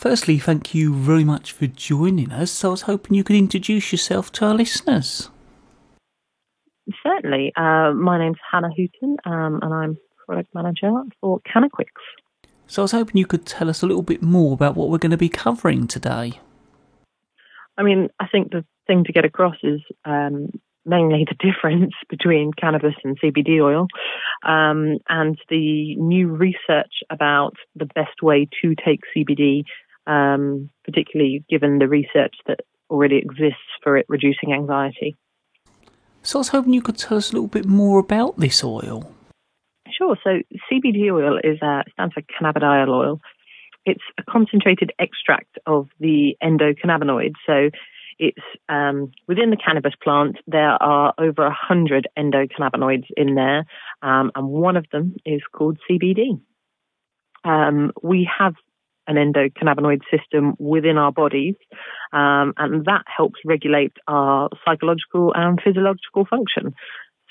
Firstly, thank you very much for joining us. So I was hoping you could introduce yourself to our listeners. Certainly. My name's Hannah Hooton, and I'm product manager for Canaquix. So I was hoping you could tell us a little bit more about what we're going to be covering today. I think the thing to get across is mainly the difference between cannabis and CBD oil, and the new research about the best way to take CBD, particularly given the research that already exists for it reducing anxiety. So I was hoping you could tell us a little bit more about this oil. Sure. So CBD oil stands for cannabidiol oil. It's a concentrated extract of the endocannabinoids. So it's within the cannabis plant, there are over 100 endocannabinoids in there, and one of them is called CBD. We have an endocannabinoid system within our bodies, and that helps regulate our psychological and physiological function.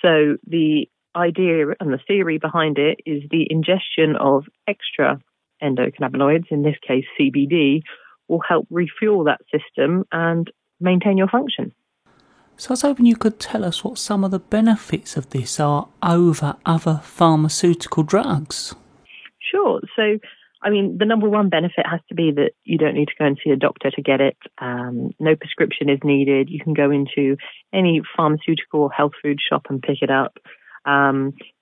So the idea and the theory behind it is the ingestion of extra endocannabinoids, in this case CBD, will help refuel that system and maintain your function. So I was hoping you could tell us what some of the benefits of this are over other pharmaceutical drugs. Sure. So, the number one benefit has to be that you don't need to go and see a doctor to get it. No prescription is needed. You can go into any pharmaceutical or health food shop and pick it up.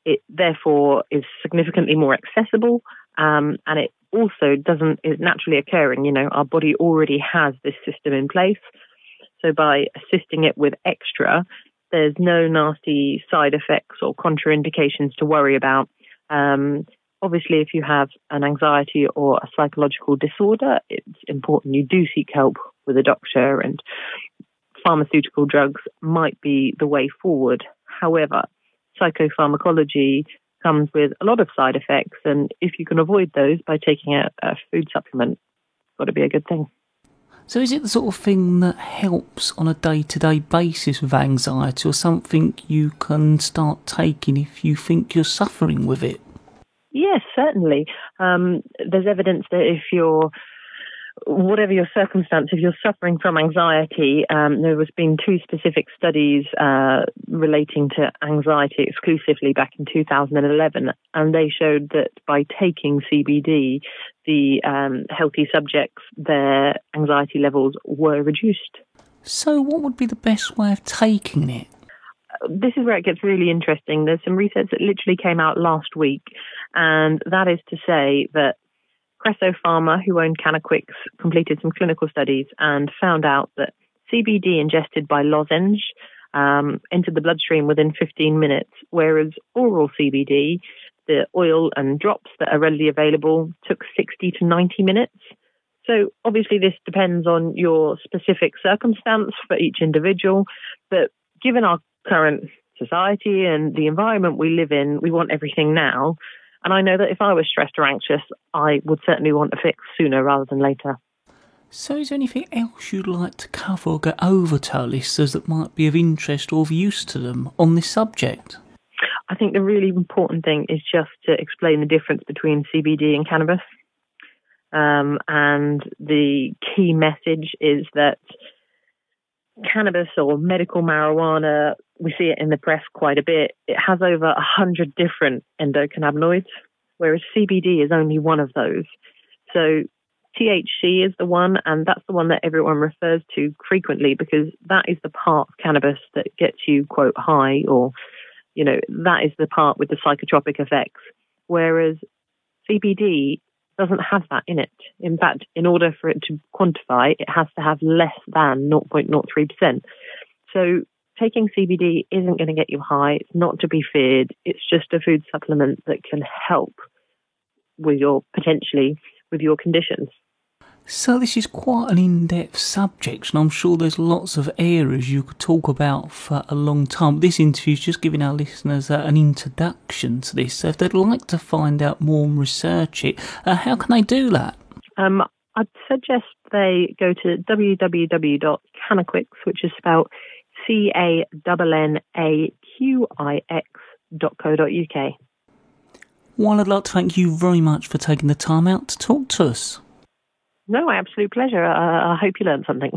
It therefore is significantly more accessible, and it also is naturally occurring. Our body already has this system in place. So by assisting it with extra, there's no nasty side effects or contraindications to worry about. Obviously, if you have an anxiety or a psychological disorder, it's important you do seek help with a doctor, and pharmaceutical drugs might be the way forward. However, psychopharmacology comes with a lot of side effects, and if you can avoid those by taking a food supplement, it's got to be a good thing. So is it the sort of thing that helps on a day-to-day basis with anxiety, or something you can start taking if you think you're suffering with it? Yes, certainly. There's evidence that whatever your circumstance, if you're suffering from anxiety, there has been 2 specific studies relating to anxiety exclusively back in 2011, and they showed that by taking CBD, the healthy subjects, their anxiety levels were reduced. So what would be the best way of taking it? This is where it gets really interesting. There's some research that literally came out last week, and that is to say that Creso Pharma, who owned Canaquix, completed some clinical studies and found out that CBD ingested by lozenge entered the bloodstream within 15 minutes, whereas oral CBD, the oil and drops that are readily available, took 60 to 90 minutes. So obviously this depends on your specific circumstance for each individual, but given our current society and the environment we live in, we want everything now. And I know that if I was stressed or anxious, I would certainly want a fix sooner rather than later. So is there anything else you'd like to cover or get over to our listeners that might be of interest or of use to them on this subject? I think the really important thing is just to explain the difference between CBD and cannabis. And the key message is that cannabis or medical marijuana, we see it in the press quite a bit. It has over 100 different endocannabinoids, whereas CBD is only one of those. So THC is the one, and that's the one that everyone refers to frequently because that is the part of cannabis that gets you, quote, high, or, that is the part with the psychotropic effects. Whereas CBD doesn't have that in it. In fact, in order for it to quantify, it has to have less than 0.03%. So taking CBD isn't going to get you high. It's not to be feared. It's just a food supplement that can help with your conditions. So this is quite an in-depth subject, and I'm sure there's lots of areas you could talk about for a long time. This interview is just giving our listeners an introduction to this. So if they'd like to find out more and research it, how can they do that? I'd suggest they go to www.canaquix, which is spelled CANNAQIX.co.uk. Well, I'd like to thank you very much for taking the time out to talk to us. No, my absolute pleasure. I hope you learned something.